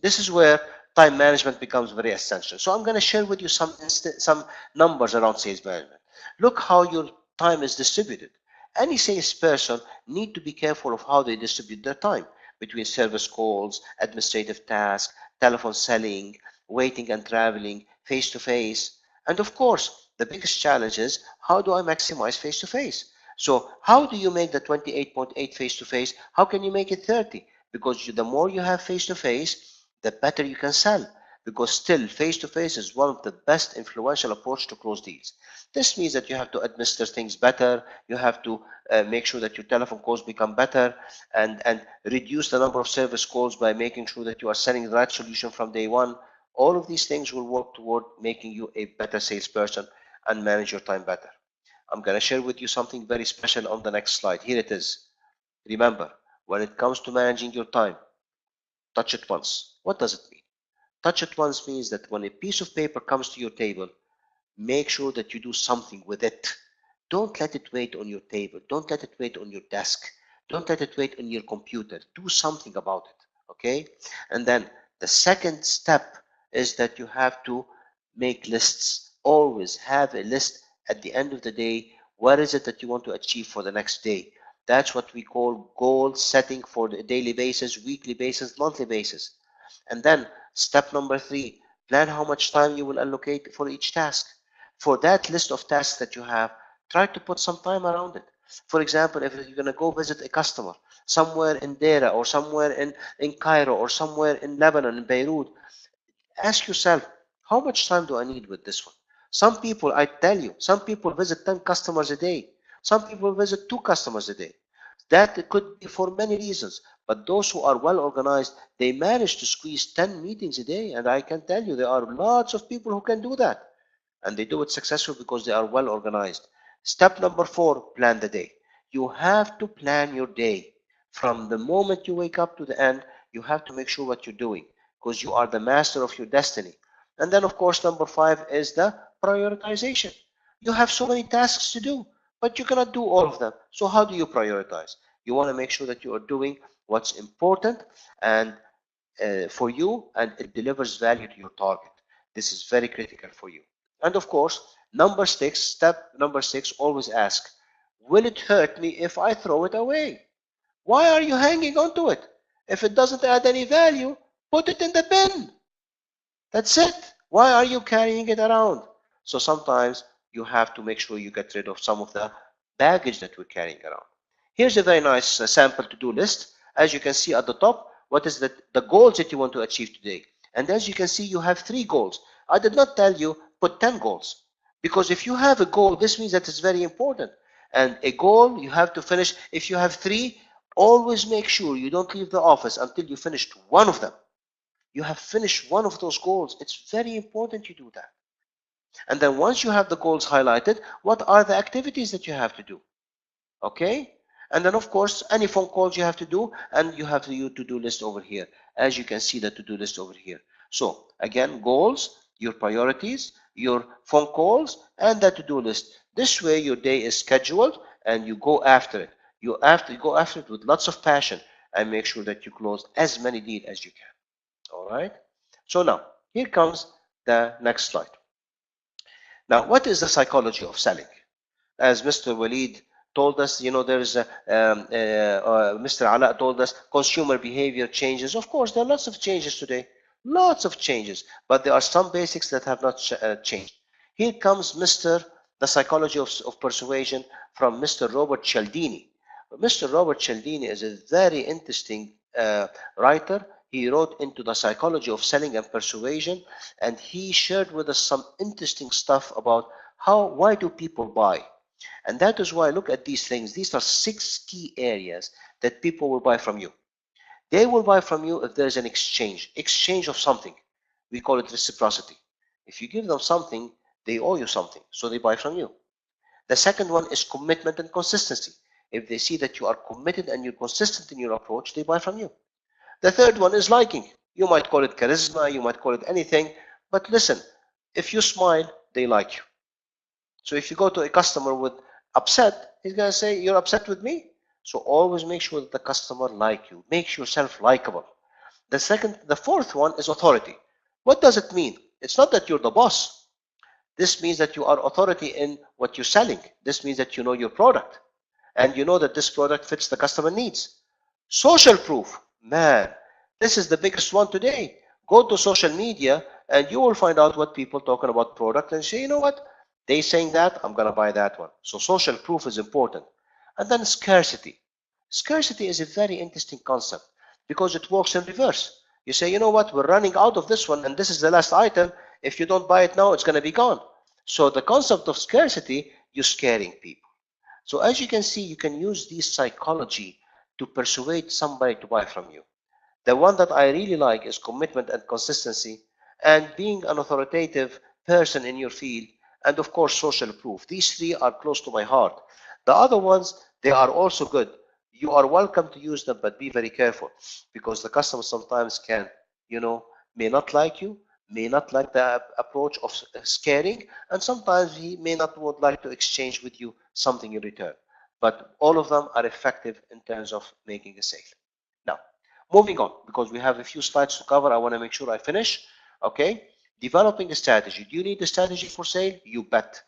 this is where time management becomes very essential. So I'm going to share with you some numbers around sales management. Look how your time is distributed. Any salesperson need to be careful of how they distribute their time between service calls, administrative tasks, telephone selling, waiting and traveling, face to face. And of course, the biggest challenge is how do I maximize face to face? So how do you make the 28.8 face to face? How can you make it 30? Because the more you have face to face, the better you can sell, because still face-to-face is one of the best influential approach to close deals. This means that you have to administer things better, you have to make sure that your telephone calls become better, and reduce the number of service calls by making sure that you are selling the right solution from day one. All of these things will work toward making you a better salesperson and manage your time better. I'm going to share with you something very special on the next slide. Here it is. Remember, when it comes to managing your time, touch it once. What does it mean? Touch it once means that when a piece of paper comes to your table, make sure that you do something with it. Don't let it wait on your table. Don't let it wait on your desk. Don't let it wait on your computer. Do something about it. Okay? And then the second step is that you have to make lists. Always have a list at the end of the day. What is it that you want to achieve for the next day? That's what we call goal setting for the daily basis, weekly basis, monthly basis. And then step number three, plan how much time you will allocate for each task. For that list of tasks that you have, try to put some time around it. For example, if you're going to go visit a customer somewhere in Deira or somewhere in Cairo or somewhere in Lebanon, in Beirut, ask yourself, how much time do I need with this one? Some people, I tell you, some people visit 10 customers a day. Some people visit 2 customers a day. That could be for many reasons, but those who are well organized, they manage to squeeze 10 meetings a day. And I can tell you, there are lots of people who can do that. And they do it successfully because they are well organized. Step number 4, plan the day. You have to plan your day. From the moment you wake up to the end, you have to make sure what you're doing because you are the master of your destiny. And then, of course, number 5 is the prioritization. You have so many tasks to do, but you cannot do all of them. So how do you prioritize? You want to make sure that you are doing what's important and for you, and it delivers value to your target. This is very critical for you. And of course, step number 6, always ask, will it hurt me if I throw it away? Why are you hanging on to it? If it doesn't add any value, put it in the bin. That's it. Why are you carrying it around? So sometimes you have to make sure you get rid of some of the baggage that we're carrying around. Here's a very nice sample to-do list. As you can see at the top, what is the goals that you want to achieve today? And as you can see, you have 3 goals. I did not tell you put 10 goals, because if you have a goal, this means that it's very important. And a goal you have to finish. If you have 3, always make sure you don't leave the office until you finished one of them. You have finished one of those goals. It's very important you do that. And then once you have the goals highlighted, what are the activities that you have to do? Okay? And then of course, any phone calls you have to do, and you have your to-do list over here. As you can see, the to-do list over here. So again, goals, your priorities, your phone calls, and the to-do list. This way your day is scheduled and you go after it. You go after it with lots of passion and make sure that you close as many deals as you can. All right? So now, here comes the next slide. Now, what is the psychology of selling? As Mr. Walid told us, there's Mr. Ala told us consumer behavior changes. Of course, there are lots of changes today, lots of changes, but there are some basics that have not changed. Here comes the psychology of persuasion from Mr. Robert Cialdini. Mr. Robert Cialdini is a very interesting writer. He wrote into the psychology of selling and persuasion, and he shared with us some interesting stuff about why do people buy. And that is why, look at these things. These are 6 key areas that people will buy from you. They will buy from you if there's an exchange of something. We call it reciprocity. If you give them something, they owe you something, so they buy from you. The second one is commitment and consistency. If they see that you are committed and you're consistent in your approach, they buy from you. The third one is liking. You might call it charisma, you might call it anything, but listen, if you smile, they like you. So if you go to a customer with upset, he's going to say, you're upset with me? So always make sure that the customer like you. Make yourself likable. The fourth one is authority. What does it mean? It's not that you're the boss. This means that you are authority in what you're selling. This means that you know your product and you know that this product fits the customer needs. Social proof. Man, this is the biggest one today. Go to social media and you will find out what people talking about product and say, you know what? They saying that, I'm going to buy that one. So social proof is important. And then scarcity. Scarcity is a very interesting concept because it works in reverse. You say, you know what? We're running out of this one and this is the last item. If you don't buy it now, it's going to be gone. So the concept of scarcity, you're scaring people. So as you can see, you can use this psychology to persuade somebody to buy from you. The one that I really like is commitment and consistency and being an authoritative person in your field, and of course social proof. These 3 are close to my heart. The other ones, they are also good. You are welcome to use them, but be very careful because the customer sometimes may not like you, may not like the approach of scaring, and sometimes he may not would like to exchange with you something in return. But all of them are effective in terms of making a sale. Now, moving on, because we have a few slides to cover, I want to make sure I finish. Okay, developing a strategy. Do you need a strategy for sale? You bet.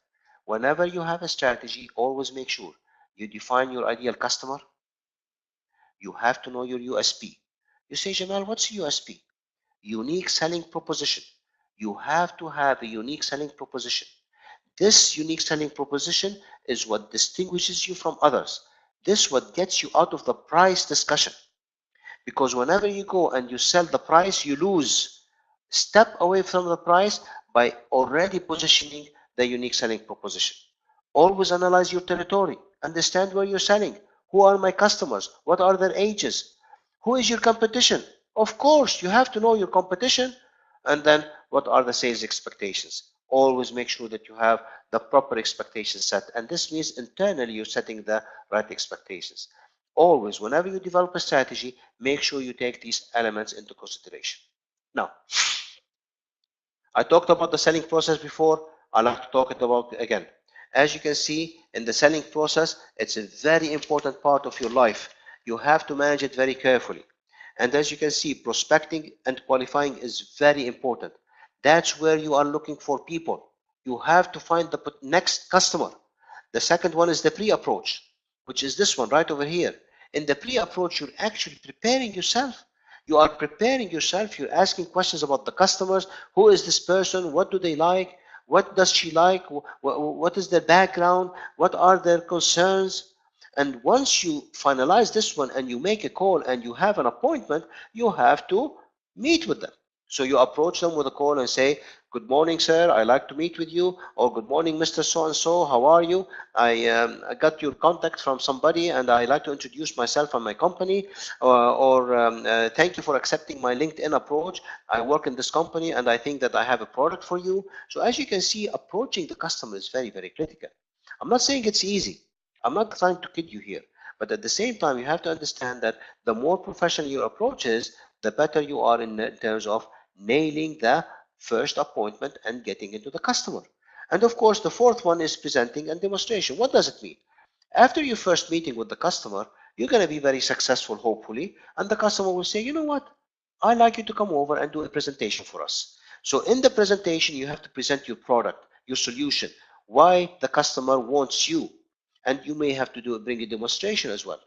Whenever you have a strategy, always make sure you define your ideal customer. You have to know your USP. You say, Jamal, what's USP? Unique selling proposition. You have to have a unique selling proposition. This unique selling proposition is what distinguishes you from others. This is what gets you out of the price discussion. Because whenever you go and you sell the price, you lose. Step away from the price by already positioning the unique selling proposition. Always analyze your territory. Understand where you're selling. Who are my customers? What are their ages? Who is your competition? Of course, you have to know your competition. And then what are the sales expectations? Always make sure that you have the proper expectations set. And this means internally you're setting the right expectations. Always, whenever you develop a strategy, make sure you take these elements into consideration. Now, I talked about the selling process before. I'd like to talk about it again. As you can see, in the selling process, it's a very important part of your life. You have to manage it very carefully. And as you can see, prospecting and qualifying is very important. That's where you are looking for people. You have to find the next customer. The second one is the pre-approach, which is this one right over here. In the pre-approach, you're actually preparing yourself. You are preparing yourself. You're asking questions about the customers. Who is this person? What do they like? What does she like? What is their background? What are their concerns? And once you finalize this one and you make a call and you have an appointment, you have to meet with them. So you approach them with a call and say, good morning, sir, I like to meet with you. Or good morning, Mr. So-and-so, how are you? I got your contact from somebody and I like to introduce myself and my company. Thank you for accepting my LinkedIn approach. I work in this company and I think that I have a product for you. So as you can see, approaching the customer is very, very critical. I'm not saying it's easy. I'm not trying to kid you here. But at the same time, you have to understand that the more professional your approach is, the better you are in terms of nailing the first appointment and getting into the customer. And of course, the fourth one is presenting and demonstration. What does it mean? After your first meeting with the customer, you're going to be very successful, hopefully, and the customer will say, you know what? I'd like you to come over and do a presentation for us. So in the presentation, you have to present your product, your solution, why the customer wants you, and you may have to bring a demonstration as well.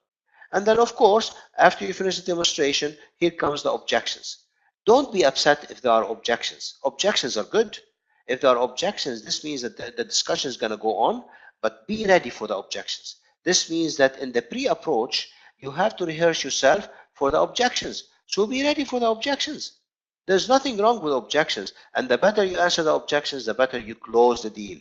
And then, of course, after you finish the demonstration, here comes the objections. Don't be upset if there are objections. Objections are good. If there are objections, this means that the discussion is going to go on, but be ready for the objections. This means that in the pre-approach, you have to rehearse yourself for the objections. So be ready for the objections. There's nothing wrong with objections. And the better you answer the objections, the better you close the deal.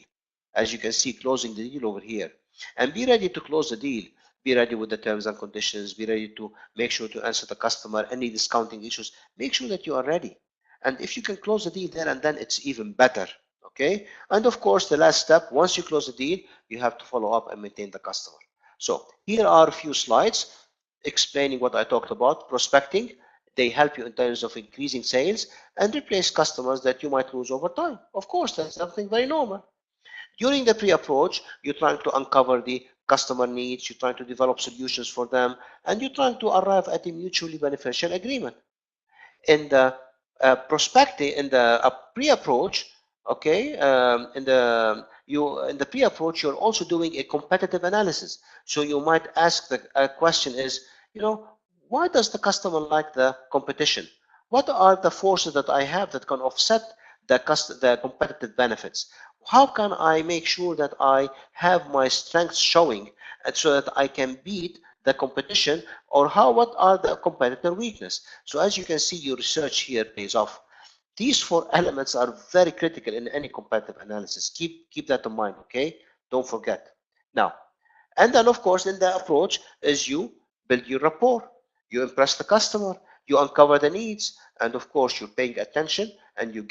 As you can see, closing the deal over here. And be ready to close the deal. Be ready with the terms and conditions. Be ready to make sure to answer the customer, any discounting issues. Make sure that you are ready. And if you can close the deal there and then, it's even better. Okay. And of course, the last step, once you close the deal, you have to follow up and maintain the customer. So here are a few slides explaining what I talked about. Prospecting. They help you in terms of increasing sales and replace customers that you might lose over time. Of course, that's something very normal. During the pre-approach, you're trying to uncover the customer needs, you're trying to develop solutions for them, and you're trying to arrive at a mutually beneficial agreement. In the prospecting, in the pre-approach, okay, in the pre-approach, you're also doing a competitive analysis. So you might ask the question is, why does the customer like the competition? What are the forces that I have that can offset the competitive benefits? How can I make sure that I have my strengths showing and so that I can beat the competition, or what are the competitor weakness? So as you can see, your research here pays off. These four elements are very critical in any competitive analysis. Keep that in mind, okay? Don't forget. Now, and then of course in the approach is you build your rapport, you impress the customer, you uncover the needs, and of course you're paying attention and you're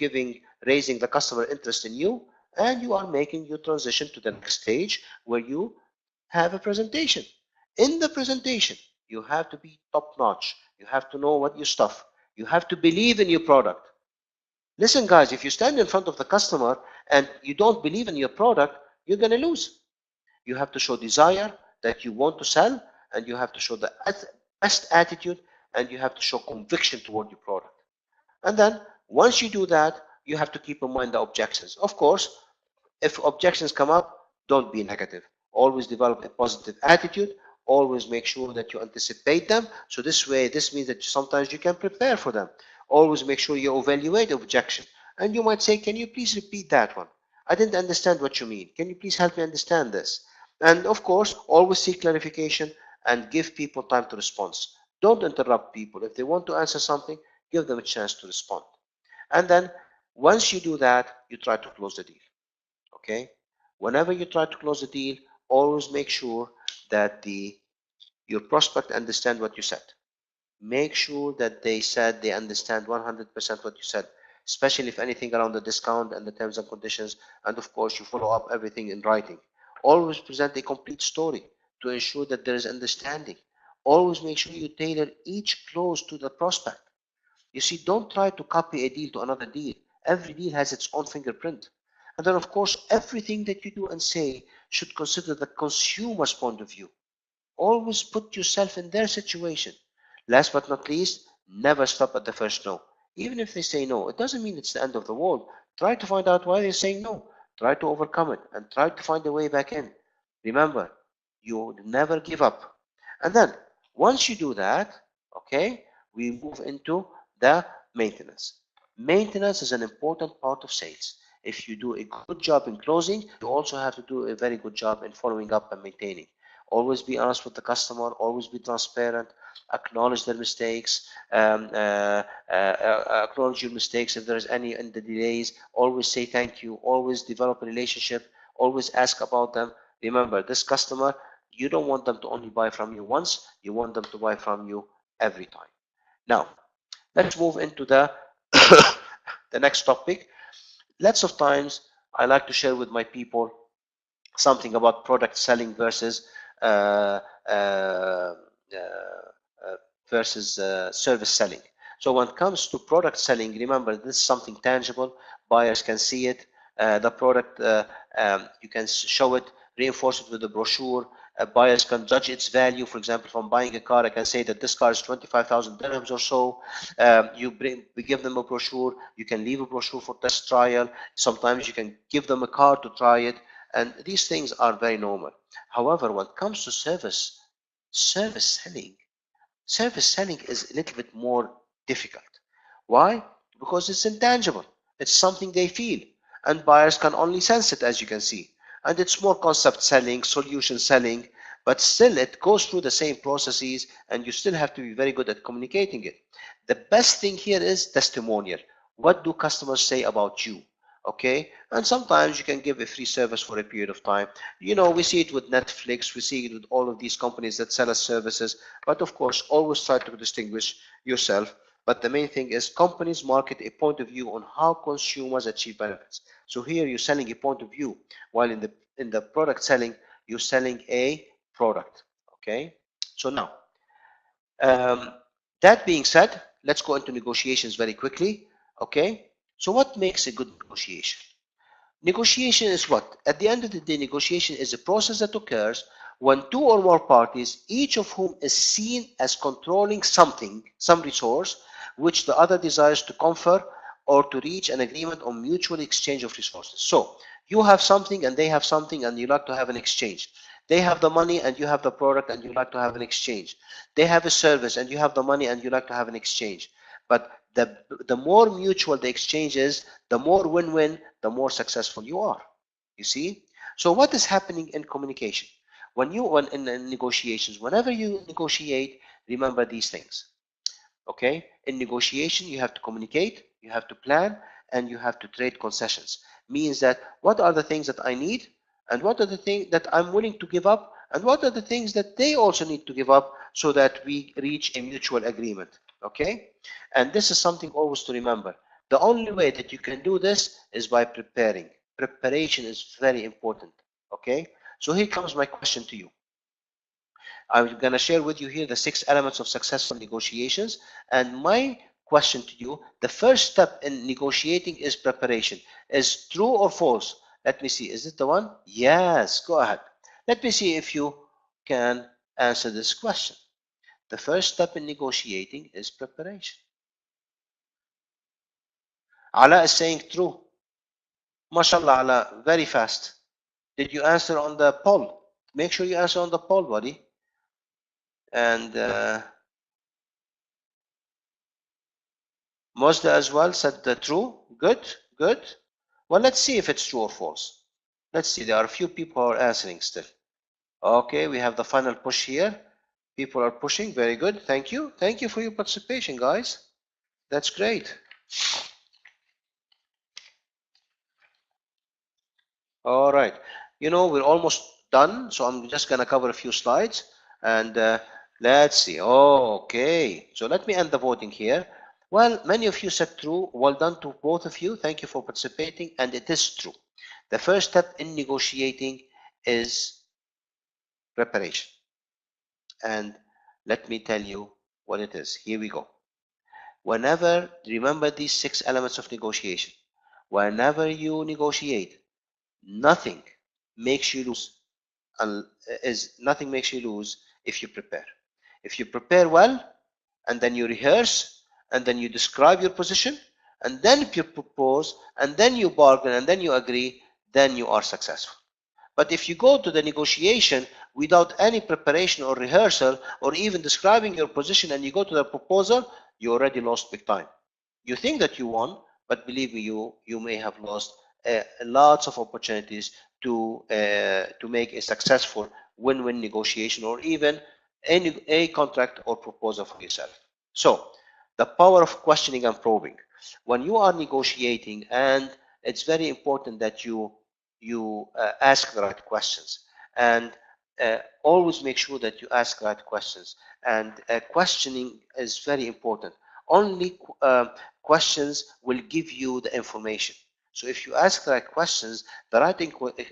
raising the customer interest in you, and you are making your transition to the next stage where you have a presentation. In the presentation, you have to be top notch. You have to know what your stuff. You have to believe in your product. Listen, guys, if you stand in front of the customer and you don't believe in your product, you're going to lose. You have to show desire that you want to sell, and you have to show the best attitude, and you have to show conviction toward your product. And then once you do that, you have to keep in mind the objections. Of course, if objections come up, don't be negative. Always develop a positive attitude. Always make sure that you anticipate them. So this means that sometimes you can prepare for them. Always make sure you evaluate objection. And you might say, can you please repeat that one? I didn't understand what you mean. Can you please help me understand this? And of course, always seek clarification and give people time to respond. Don't interrupt people. If they want to answer something, give them a chance to respond. And then once you do that, you try to close the deal. Okay? Whenever you try to close the deal, always make sure that your prospect understand what you said. Make sure that they understand 100% what you said, especially if anything around the discount and the terms and conditions, and of course you follow up everything in writing. Always present a complete story to ensure that there is understanding. Always make sure you tailor each clause to the prospect. You see, don't try to copy a deal to another deal. Every deal has its own fingerprint. And then, of course, everything that you do and say should consider the consumer's point of view. Always put yourself in their situation. Last but not least, never stop at the first no. Even if they say no, it doesn't mean it's the end of the world. Try to find out why they're saying no. Try to overcome it and try to find a way back in. Remember, you never give up. And then, once you do that, okay, we move into the maintenance. Maintenance is an important part of sales. if you do a good job in closing, you also have to do a very good job in following up and maintaining. Always be honest with the customer, always be transparent, acknowledge their mistakes, acknowledge your mistakes if there is any in the delays, always say thank you, always develop a relationship, always ask about them. Remember, this customer, you don't want them to only buy from you once, you want them to buy from you every time. Now, let's move into the the next topic. Lots of times I like to share with my people something about product selling versus uh, uh, service selling. So when it comes to product selling, remember, this is something tangible. Buyers can see it. The product, you can show it, reinforce it with a brochure. Buyers can judge its value. For example, if I'm buying a car, I can say that this car is 25,000 dirhams or so. We give them a brochure. You can leave a brochure for test trial. Sometimes you can give them a car to try it. And these things are very normal. However, when it comes to service selling, service selling is a little bit more difficult. Why? Because it's intangible. It's something they feel, and buyers can only sense it, as you can see. And it's more concept selling, solution selling, but still it goes through the same processes, and you still have to be very good at communicating it. The best thing here is testimonial. What do customers say about you? Okay, and sometimes you can give a free service for a period of time. You know, we see it with Netflix, we see it with all of these companies that sell us services, but of course always try to distinguish yourself. But the main thing is companies market a point of view on how consumers achieve benefits. So here you're selling a point of view, while in the product selling, you're selling a product. Okay, so now that being said, let's go into negotiations very quickly. Okay, so what makes a good negotiation? Negotiation is what? At the end of the day, negotiation is a process that occurs when two or more parties, each of whom is seen as controlling something, some resource, which the other desires to confer or to reach an agreement on mutual exchange of resources. So you have something and they have something and you like to have an exchange. They have the money and you have the product and you like to have an exchange. They have a service and you have the money and you like to have an exchange. But the more mutual the exchange is, the more win-win, the more successful you are. You see? So what is happening in communication? When in negotiations, whenever you negotiate, remember these things. Okay? In negotiation, you have to communicate, you have to plan, and you have to trade concessions. Means that what are the things that I need, and what are the things that I'm willing to give up, and what are the things that they also need to give up so that we reach a mutual agreement. Okay? And this is something always to remember. The only way that you can do this is by preparing. Preparation is very important. Okay? So here comes my question to you. I'm going to share with you here the 6 elements of successful negotiations. And my question to you, the first step in negotiating is preparation. Is true or false? Let me see. Is it the one? Yes, go ahead. Let me see if you can answer this question. The first step in negotiating is preparation. Ala is saying true. MashaAllah, Ala, very fast. Did you answer on the poll? Make sure you answer on the poll, buddy. And Mazda as well said the true. Good, good. Well, let's see if it's true or false. Let's see. There are a few people who are answering still. Okay, we have the final push here. People are pushing. Very good. Thank you. Thank you for your participation, guys. That's great. All right. You know, we're almost done, so I'm just going to cover a few slides. And let's see. Okay. So let me end the voting here. Well, many of you said true. Well done to both of you. Thank you for participating. And it is true. The first step in negotiating is preparation. And let me tell you what it is. Here we go. Whenever, remember these 6 elements of negotiation. Whenever you negotiate, nothing makes you lose. Nothing makes you lose if you prepare. If you prepare well, and then you rehearse, and then you describe your position, and then you propose, and then you bargain, and then you agree, then you are successful. But if you go to the negotiation without any preparation or rehearsal, or even describing your position, and you go to the proposal, you already lost big time. You think that you won, but believe me, you may have lost lots of opportunities to make a successful win-win negotiation, or even a contract or proposal for yourself. So the power of questioning and probing. When you are negotiating, and it's very important that you ask the right questions, and always make sure that you ask the right questions. And questioning is very important. Only questions will give you the information. So if you ask the right questions, the right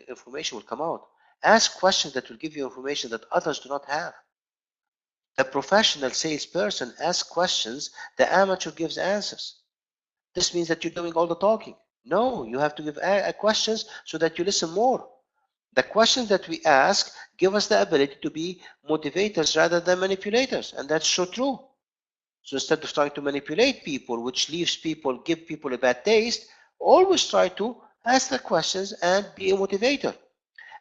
information will come out. Ask questions that will give you information that others do not have. The professional salesperson asks questions, the amateur gives answers. This means that you're doing all the talking. No, you have to give questions so that you listen more. The questions that we ask give us the ability to be motivators rather than manipulators, and that's so true. So instead of trying to manipulate people, which give people a bad taste, always try to ask the questions and be a motivator.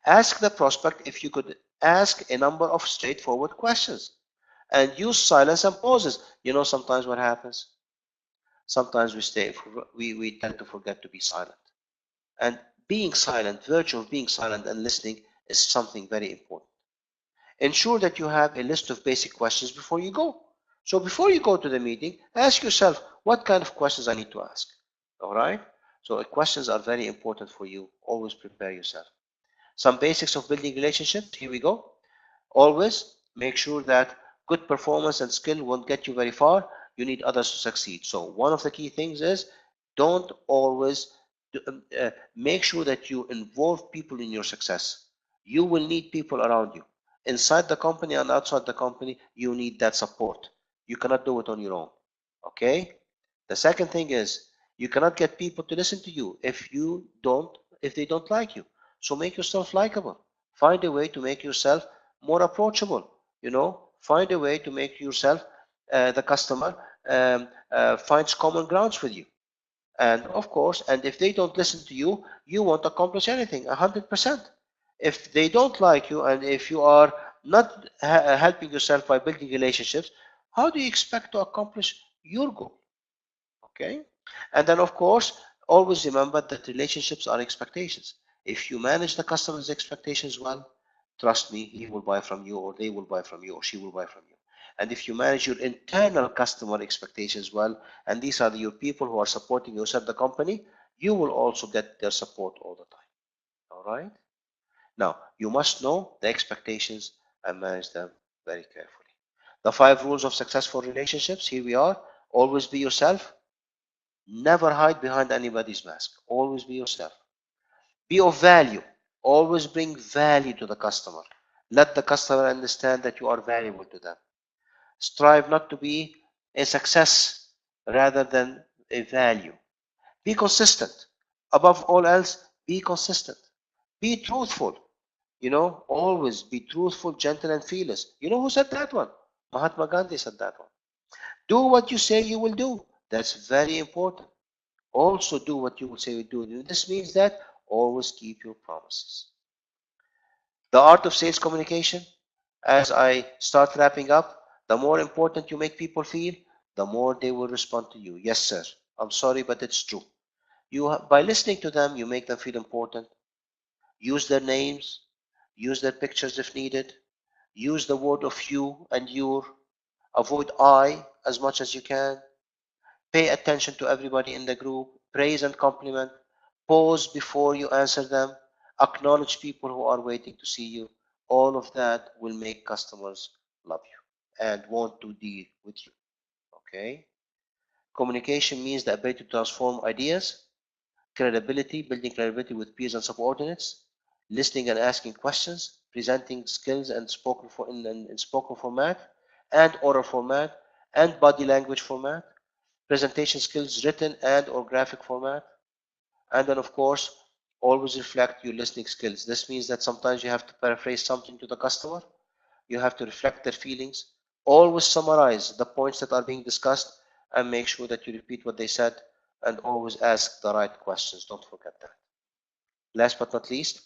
Ask the prospect if you could ask a number of straightforward questions, and use silence and pauses. You know, sometimes what happens? Sometimes we tend to forget to be silent. And being silent, virtue of being silent and listening, is something very important. Ensure that you have a list of basic questions before you go. So before you go to the meeting, ask yourself, what kind of questions I need to ask? All right? So questions are very important for you. Always prepare yourself. Some basics of building relationships. Here we go. Always make sure that good performance and skill won't get you very far. You need others to succeed. So one of the key things is, don't always make sure that you involve people in your success. You will need people around you. Inside the company and outside the company, you need that support. You cannot do it on your own. Okay? The second thing is, you cannot get people to listen to you if they don't like you. So make yourself likable. Find a way to make yourself more approachable. Find a way to make yourself the customer finds common grounds with you. And of course, and if they don't listen to you, you won't accomplish anything. 100%. If they don't like you, and if you are not helping yourself by building relationships, how do you expect to accomplish your goal? Okay. And then of course, always remember that relationships are expectations. If you manage the customer's expectations well, trust me, he will buy from you, or they will buy from you, or she will buy from you. And if you manage your internal customer expectations well, and these are your people who are supporting you inside the company, you will also get their support all the time. All right. Now, you must know the expectations and manage them very carefully. The 5 rules of successful relationships. Here we are. Always be yourself. Never hide behind anybody's mask. Always be yourself. Be of value. Always bring value to the customer. Let the customer understand that you are valuable to them. Strive not to be a success rather than a value. Be consistent. Above all else, be consistent. Be truthful. Always be truthful, gentle, and fearless. You know who said that one? Mahatma Gandhi said that one. Do what you say you will do. That's very important. Also do what you will say you do. This means that always keep your promises. The art of sales communication. As I start wrapping up, the more important you make people feel, the more they will respond to you. Yes, sir. I'm sorry, but it's true. By listening to them, you make them feel important. Use their names. Use their pictures if needed. Use the word of you and your. Avoid I as much as you can. Pay attention to everybody in the group. Praise and compliment. Pause before you answer them. Acknowledge people who are waiting to see you. All of that will make customers love you and want to deal with you. Okay? Communication means the ability to transform ideas. Credibility, building credibility with peers and subordinates. Listening and asking questions. Presenting skills and spoken for in spoken format and oral format and body language format. Presentation skills, written and or graphic format. And then of course, always reflect your listening skills. This means that sometimes you have to paraphrase something to the customer. You have to reflect their feelings. Always summarize the points that are being discussed and make sure that you repeat what they said, and always ask the right questions. Don't forget that. Last but not least,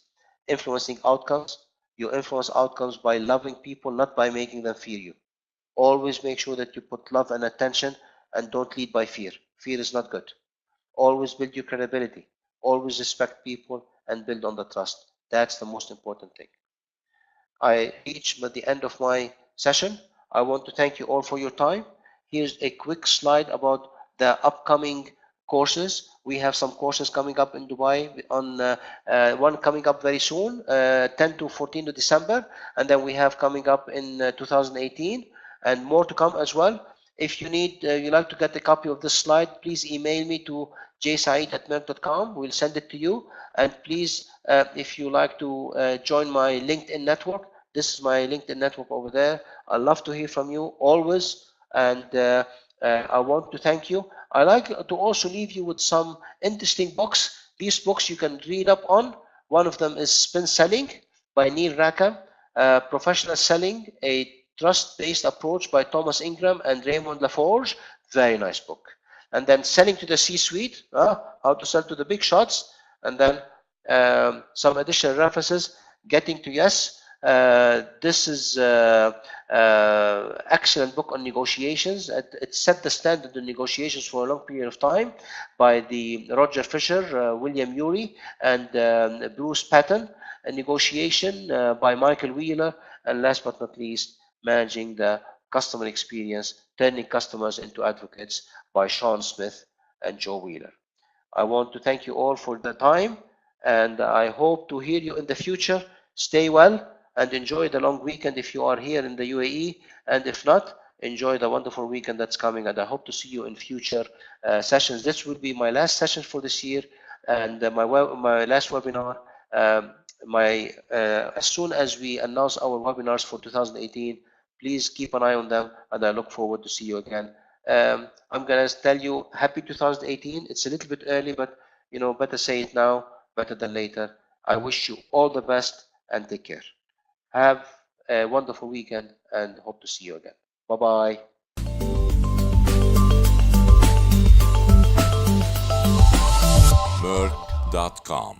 influencing outcomes. You influence outcomes by loving people, not by making them fear you. Always make sure that you put love and attention and don't lead by fear. Fear is not good. Always build your credibility. always respect people, and build on the trust. That's the most important thing. I reach the end of my session. I want to thank you all for your time. Here's a quick slide about the upcoming courses. We have some courses coming up in Dubai on one coming up very soon, 10 to 14 of December, and then we have coming up in 2018, and more to come as well. If you need, you like to get a copy of this slide, please email me to jsaeed@meirc.com. We'll send it to you. And please, if you like to join my LinkedIn network, this is my LinkedIn network over there. I love to hear from you always, and I want to thank you. I like to also leave you with some interesting books. These books you can read up on. One of them is Spin Selling by Neil Rackham, Professional Selling, a Trust-Based Approach by Thomas Ingram and Raymond LaForge. Very nice book. And then Selling to the C-Suite, how to sell to the big shots. And then some additional references, Getting to Yes. This is excellent book on negotiations. It set the standard in negotiations for a long period of time by the Roger Fisher, William Ury, and Bruce Patton. A negotiation by Michael Wheeler, and last but not least, Managing the Customer Experience, Turning Customers into Advocates by Sean Smith and Joe Wheeler. I want to thank you all for the time, and I hope to hear you in the future. Stay well and enjoy the long weekend if you are here in the UAE, and if not, enjoy the wonderful weekend that's coming, and I hope to see you in future sessions. This will be my last session for this year, and my last webinar. As soon as we announce our webinars for 2018, please keep an eye on them, and I look forward to see you again. I'm gonna tell you happy 2018. It's a little bit early, but better say it now, better than later. I wish you all the best and take care. Have a wonderful weekend and hope to see you again. Bye-bye. Meirc.com